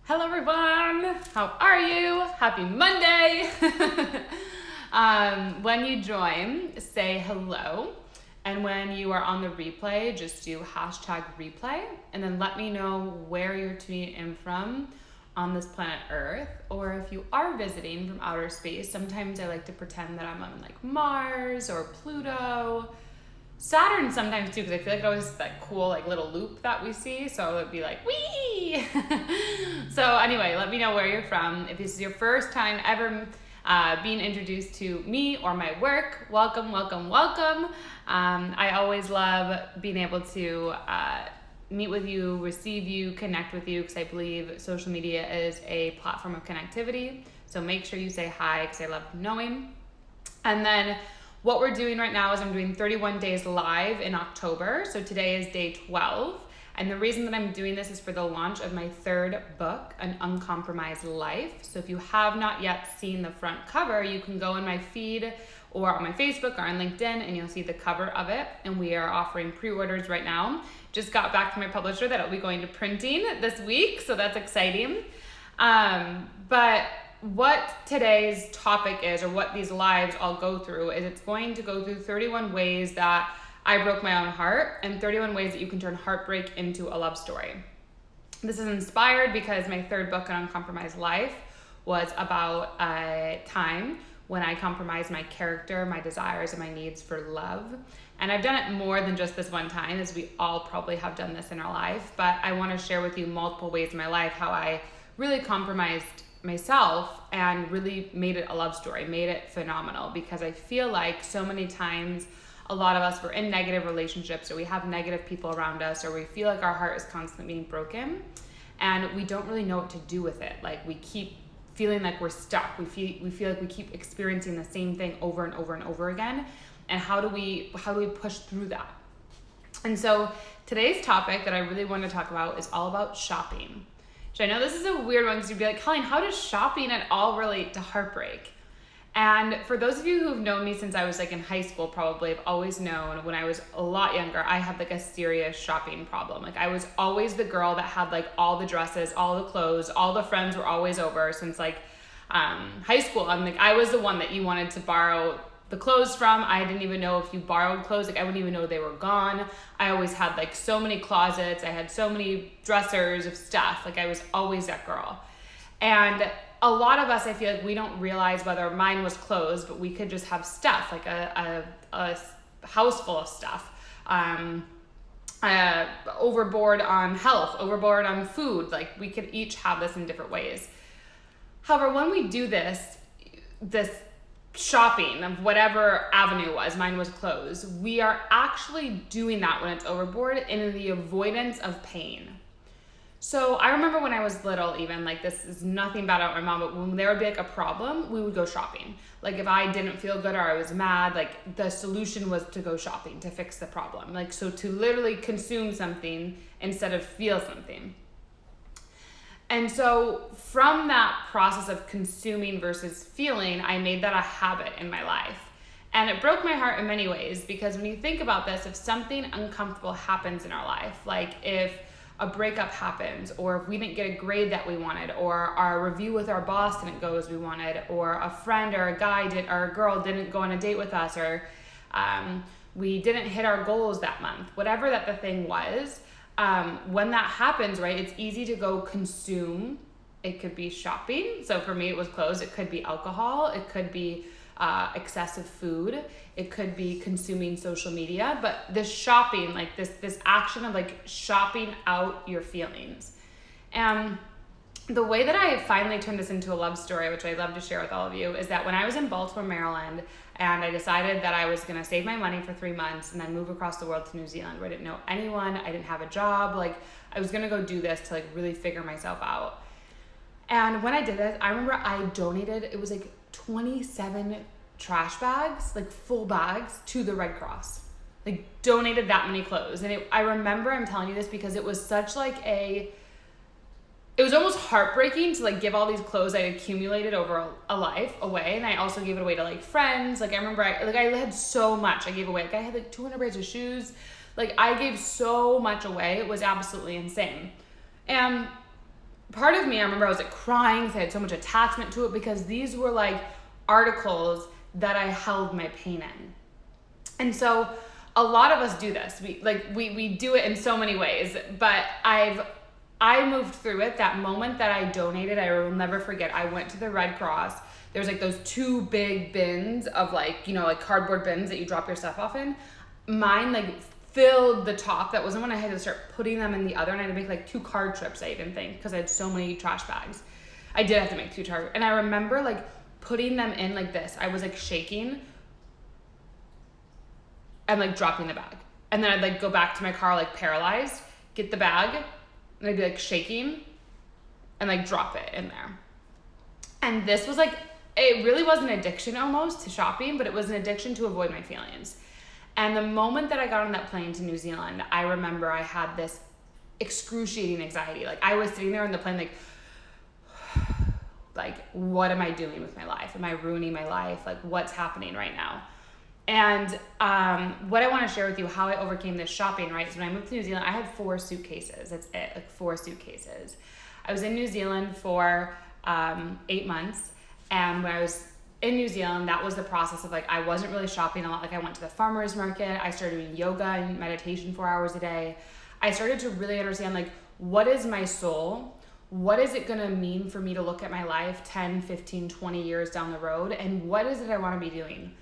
Hello everyone, how are you? Happy Monday. When you join, say hello. And when you are on the replay, just do #replay and then let me know where you're tuning in from on this planet Earth. Or if you are visiting from outer space, sometimes I like to pretend that I'm on like Mars or Pluto. Saturn sometimes too, because I feel like it always that cool like little loop that we see. So it would be like, wee! So anyway, let me know where you're from. If this is your first time ever being introduced to me or my work, welcome, welcome, welcome. I always love being able to meet with you, receive you, connect with you, because I believe social media is a platform of connectivity. So make sure you say hi, because I love knowing. And then what we're doing right now is I'm doing 31 days live in October. So today is day 12. And the reason that I'm doing this is for the launch of my third book, An Uncompromised Life. So if you have not yet seen the front cover, you can go in my feed or on my Facebook or on LinkedIn and you'll see the cover of it. And we are offering pre-orders right now. Just got back from my publisher that it'll be going to printing this week. So that's exciting. But what today's topic is, or what these lives all go through, is it's going to go through 31 ways that I broke my own heart and 31 ways that you can turn heartbreak into a love story. This is inspired because my third book, An Uncompromised Life, was about a time when I compromised my character, my desires, and my needs for love. And I've done it more than just this one time, as we all probably have done this in our life, but I want to share with you multiple ways in my life how I really compromised myself and really made it a love story, made it phenomenal, because I feel like so many times a lot of us were in negative relationships, or we have negative people around us, or we feel like our heart is constantly being broken and we don't really know what to do with it. Like we keep feeling like we're stuck. We feel like we keep experiencing the same thing over and over and over again. And how do we push through that? And so today's topic that I really want to talk about is all about shopping. I know this is a weird one, because you'd be like, Colleen, how does shopping at all relate to heartbreak? And for those of you who've known me since I was like in high school, probably have always known when I was a lot younger, I had like a serious shopping problem. Like I was always the girl that had like all the dresses, all the clothes, all the friends were always over since like high school. I was the one that you wanted to borrow the clothes from. I didn't even know if you borrowed clothes. Like I wouldn't even know they were gone. I always had like so many closets. I had so many dressers of stuff. Like I was always that girl. And a lot of us, I feel like we don't realize whether mine was clothes, but we could just have stuff, like a house full of stuff. Overboard on health, overboard on food. Like we could each have this in different ways. However, when we do this shopping of whatever avenue was, mine was clothes, we are actually doing that when it's overboard in the avoidance of pain. So I remember when I was little, even, like this is nothing bad about my mom, but when there would be like a problem, we would go shopping. Like if I didn't feel good or I was mad, like the solution was to go shopping to fix the problem. Like so to literally consume something instead of feel something. And so from that process of consuming versus feeling, I made that a habit in my life. And it broke my heart in many ways, because when you think about this, if something uncomfortable happens in our life, like if a breakup happens, or if we didn't get a grade that we wanted, or our review with our boss didn't go as we wanted, or a friend or a guy or a girl didn't go on a date with us, or we didn't hit our goals that month, whatever that the thing was, when that happens, right, it's easy to go consume. It could be shopping. So for me, it was clothes. It could be alcohol. It could be excessive food. It could be consuming social media. But this shopping, like this action of like shopping out your feelings. And the way that I finally turned this into a love story, which I'd love to share with all of you, is that when I was in Baltimore, Maryland, and I decided that I was going to save my money for 3 months and then move across the world to New Zealand, where I didn't know anyone, I didn't have a job, like I was going to go do this to like really figure myself out. And when I did this, I remember I donated, it was like 27 trash bags, like full bags, to the Red Cross. Like donated that many clothes. And I remember, I'm telling you this because it was such like it was almost heartbreaking to like give all these clothes I accumulated over a life away. And I also gave it away to like friends. Like I remember I had so much I gave away. Like I had like 200 pairs of shoes. Like I gave so much away. It was absolutely insane. And part of me, I remember I was like crying because I had so much attachment to it, because these were like articles that I held my pain in. And so a lot of us do this. We do it in so many ways, but I moved through it. That moment that I donated, I will never forget. I went to the Red Cross. There's like those 2 big bins of like, you know, like cardboard bins that you drop your stuff off in. Mine like filled the top. That wasn't when I had to start putting them in the other, and I had to make like 2 card trips, I even think, because I had so many trash bags. I did have to make 2 card, and I remember like putting them in like this. I was like shaking and like dropping the bag. And then I'd like go back to my car like paralyzed, get the bag, and I'd be like shaking and like drop it in there. And this was like, it really was an addiction almost to shopping, but it was an addiction to avoid my feelings. And the moment that I got on that plane to New Zealand, I remember I had this excruciating anxiety. Like I was sitting there on the plane like, what am I doing with my life? Am I ruining my life? Like what's happening right now? And what I want to share with you, how I overcame this shopping, right? So when I moved to New Zealand, I had 4 suitcases. That's it, like 4 suitcases. I was in New Zealand for 8 months. And when I was in New Zealand, that was the process of like, I wasn't really shopping a lot. Like I went to the farmer's market. I started doing yoga and meditation 4 hours a day. I started to really understand like, what is my soul? What is it going to mean for me to look at my life 10, 15, 20 years down the road? And what is it I want to be doing?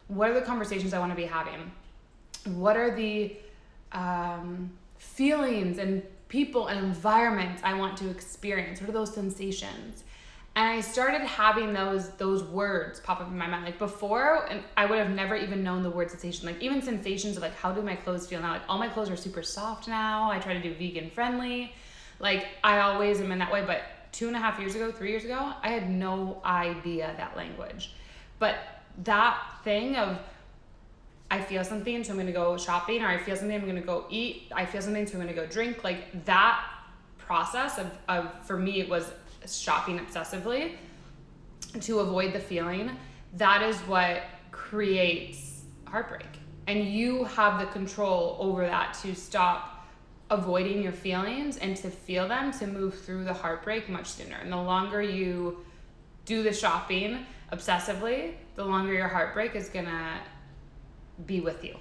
What are the conversations I want to be having? What are the feelings and people and environments I want to experience? What are those sensations? And I started having those words pop up in my mind. Like before, and I would have never even known the word sensation. Like even sensations of like, how do my clothes feel now? Like all my clothes are super soft now. I try to do vegan friendly. Like I always am in that way. But 2.5 years ago, 3 years ago, I had no idea that language. But that thing of I feel something, so I'm going to go shopping, or I feel something, I'm going to go eat. I feel something, so I'm going to go drink. Like that process of for me, it was shopping obsessively to avoid the feeling. That is what creates heartbreak. And you have the control over that to stop avoiding your feelings and to feel them, to move through the heartbreak much sooner. And the longer you do the shopping obsessively, the longer your heartbreak is gonna be with you.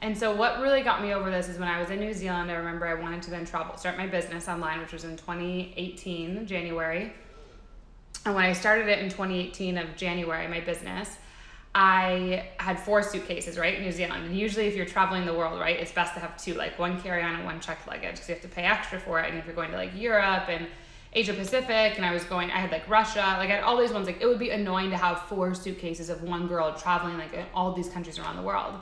And so what really got me over this is when I was in New Zealand, I remember I wanted to then start my business online, which was in 2018, January. And when I started it in 2018 of January, my business, I had 4 suitcases, right, in New Zealand. And usually if you're traveling the world, right, it's best to have 2, like 1 carry-on and 1 checked luggage, because you have to pay extra for it. And if you're going to like Europe and Asia Pacific, and I had like Russia, like I had all these ones, like it would be annoying to have 4 suitcases of one girl traveling like in all these countries around the world.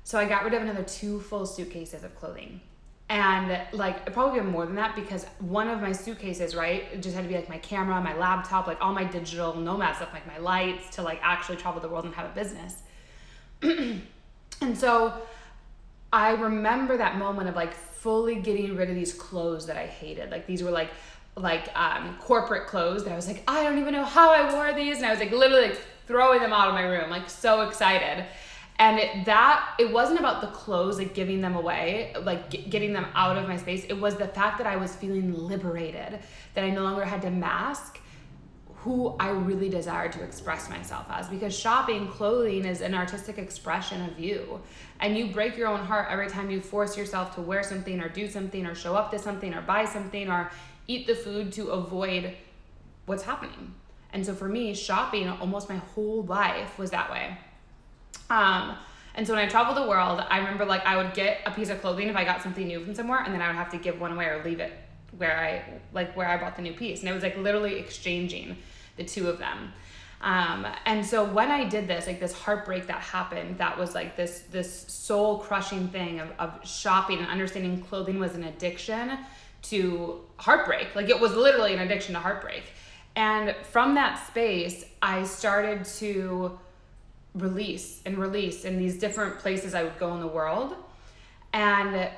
So I got rid of another 2 full suitcases of clothing. And like, it probably been more than that, because one of my suitcases, right, it just had to be like my camera, my laptop, like all my digital nomad stuff, like my lights, to like actually travel the world and have a business. And so I remember that moment of like fully getting rid of these clothes that I hated. Like these were like corporate clothes that I was like, I don't even know how I wore these. And I was like literally like throwing them out of my room, like so excited. And it wasn't about the clothes, like giving them away, like getting them out of my space. It was the fact that I was feeling liberated, that I no longer had to mask who I really desired to express myself as. Because shopping, clothing is an artistic expression of you. And you break your own heart every time you force yourself to wear something or do something or show up to something or buy something or eat the food to avoid what's happening. And so for me, shopping almost my whole life was that way. And so when I traveled the world, I remember like I would get a piece of clothing if I got something new from somewhere, and then I would have to give one away or leave it where I bought the new piece. And it was like literally exchanging the 2 of them. And so when I did this, like this heartbreak that happened, that was like this soul crushing thing of shopping and understanding clothing was an addiction to heartbreak. Like it was literally an addiction to heartbreak. And from that space, I started to release in these different places I would go in the world. And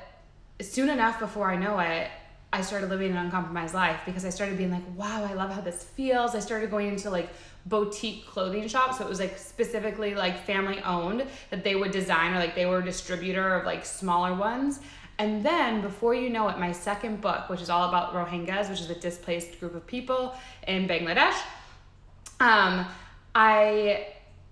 soon enough, before I know it, I started living an uncompromised life, because I started being like, wow, I love how this feels. I started going into like boutique clothing shops. So it was like specifically like family owned, that they would design, or like they were a distributor of like smaller ones. And then before you know it, my second book, which is all about Rohingyas, which is a displaced group of people in Bangladesh, I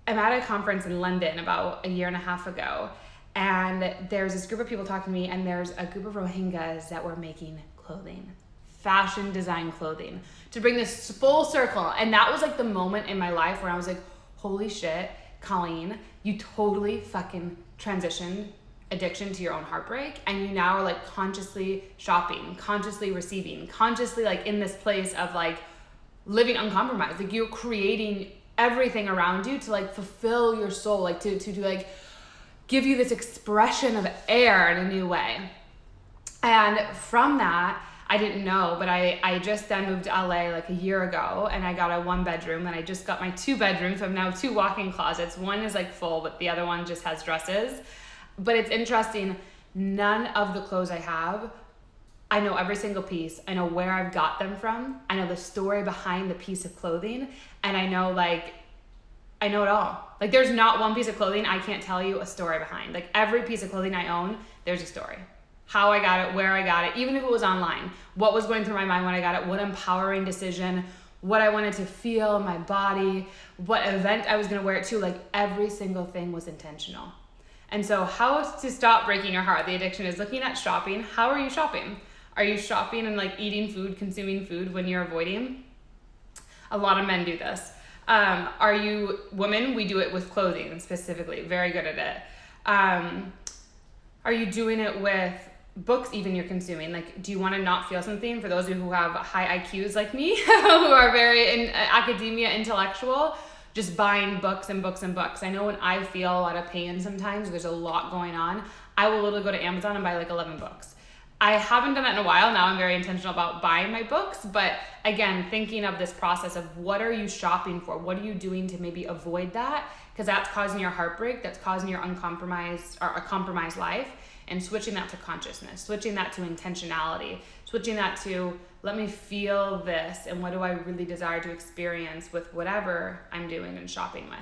am at a conference in London about a year and a half ago, and there's this group of people talking to me, and there's a group of Rohingyas that were making clothing, fashion design clothing, to bring this full circle. And that was like the moment in my life where I was like, holy shit, Colleen, you totally fucking transitioned addiction to your own heartbreak, and you now are like consciously shopping, consciously receiving, consciously like in this place of like living uncompromised. Like you're creating everything around you to like fulfill your soul, like to like give you this expression of air in a new way. And from that, I didn't know, but I just then moved to LA like a year ago, and I got a 1-bedroom, and I just got my 2-bedroom. So I have now 2 walk-in closets. One is like full, but the other one just has dresses. But it's interesting, none of the clothes I have, I know every single piece. I know where I've got them from. I know the story behind the piece of clothing, and I know it all. Like there's not one piece of clothing I can't tell you a story behind. Like every piece of clothing I own, there's a story. How I got it, where I got it, even if it was online, what was going through my mind when I got it, what empowering decision, what I wanted to feel in my body, what event I was gonna wear it to, like every single thing was intentional. And so how to stop breaking your heart? The addiction is looking at shopping. How are you shopping? Are you shopping and like eating food, consuming food when you're avoiding? A lot of men do this. Are you women? We do it with clothing specifically, very good at it. Are you doing it with books even you're consuming? Like, do you want to not feel something? For those of you who have high IQs like me, who are very in academia intellectual, just buying books and books and books. I know when I feel a lot of pain sometimes, there's a lot going on, I will literally go to Amazon and buy like 11 books. I haven't done that in a while. Now I'm very intentional about buying my books, but again, thinking of this process of what are you shopping for? What are you doing to maybe avoid that? Because that's causing your heartbreak, that's causing your uncompromised or a compromised life, and switching that to consciousness, switching that to intentionality, switching that to let me feel this and what do I really desire to experience with whatever I'm doing and shopping with.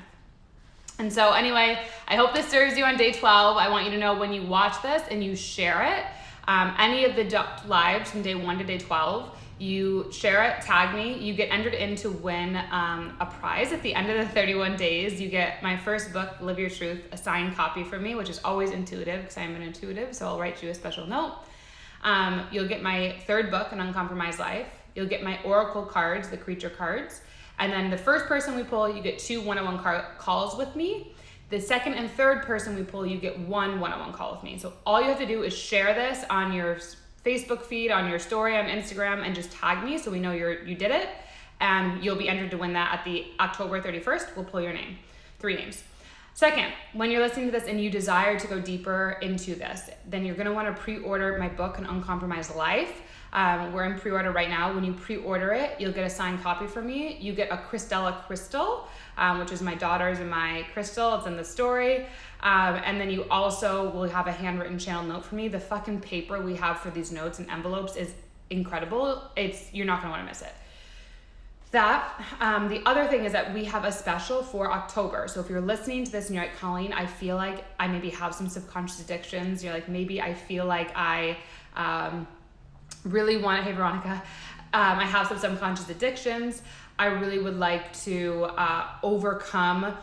And so anyway, I hope this serves you on day 12. I want you to know when you watch this and you share it, any of the lives from day 1 to day 12, you share it, tag me, you get entered in to win a prize at the end of the 31 days. You get my first book, Live Your Truth, a signed copy from me, which is always intuitive because I'm an intuitive, so I'll write you a special note. You'll get my 3rd book, An Uncompromised Life. You'll get my oracle cards, the creature cards. And then the first person we pull, you get 2 one-on-one calls with me. The second and third person we pull, you get 1 one-on-one call with me. So all you have to do is share this on your Facebook feed, on your story, on Instagram, and just tag me so we know you did it. And you'll be entered to win that at the October 31st. We'll pull your name, 3 names. Second, when you're listening to this and you desire to go deeper into this, then you're gonna wanna pre-order my book, An Uncompromised Life. We're in pre-order right now. When you pre-order it, you'll get a signed copy from me. You get a Christella crystal, which is my daughter's and my crystal. It's in the story. And then you also will have a handwritten channel note from me. The fucking paper we have for these notes and envelopes is incredible. You're not gonna wanna miss it. The other thing is that we have a special for October. So if you're listening to this and you're like, Colleen, I feel like I maybe have some subconscious addictions. You're like, maybe I feel like I really want, hey Veronica, I have some subconscious addictions. I really would like to overcome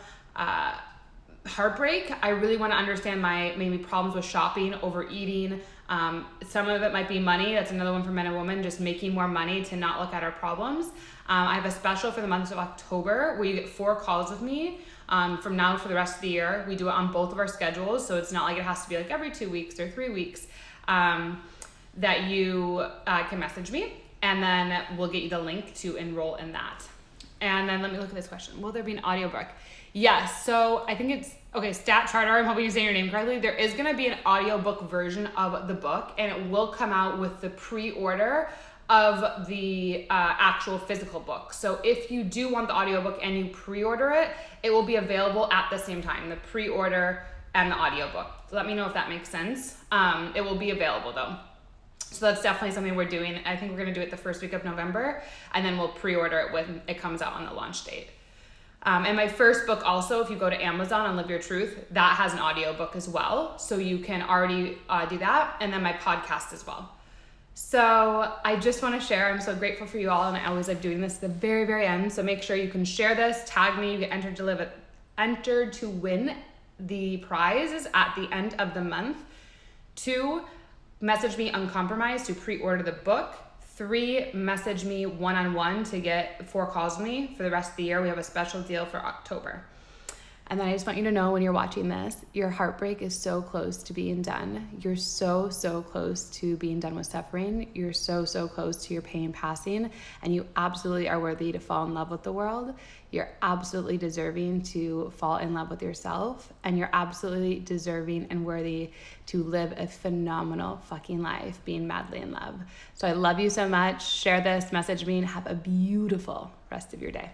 heartbreak. I really want to understand my maybe problems with shopping, overeating. Some of it might be money. That's another one for men and women, just making more money to not look at our problems. I have a special for the month of October where you get 4 calls with me from now for the rest of the year. We do it on both of our schedules, so it's not like it has to be like every 2 weeks or 3 weeks that you can message me, and then we'll get you the link to enroll in that. And then let me look at this question. Will there be an audiobook? Yes, so I think it's, okay, Stat Charter, I'm hoping you're saying your name correctly. There is gonna be an audiobook version of the book, and it will come out with the pre-order of the actual physical book. So if you do want the audiobook and you pre-order it, it will be available at the same time, the pre-order and the audiobook. So let me know if that makes sense. It will be available though. So that's definitely something we're doing. I think we're gonna do it the first week of November, and then we'll pre-order it when it comes out on the launch date. And my first book also, if you go to Amazon and Live Your Truth, that has an audiobook as well. So you can already do that. And then my podcast as well. So I just want to share, I'm so grateful for you all. And I always like doing this at the very, very end. So make sure you can share this, tag me, you get entered to win the prizes at the end of the month. 2, message me Uncompromised to pre-order the book. 3, message me one-on-one to get 4 calls with me for the rest of the year. We have a special deal for October. And then I just want you to know, when you're watching this, your heartbreak is so close to being done. You're so, so close to being done with suffering. You're so, so close to your pain passing. And you absolutely are worthy to fall in love with the world. You're absolutely deserving to fall in love with yourself. And you're absolutely deserving and worthy to live a phenomenal fucking life being madly in love. So I love you so much. Share this, message me, and have a beautiful rest of your day.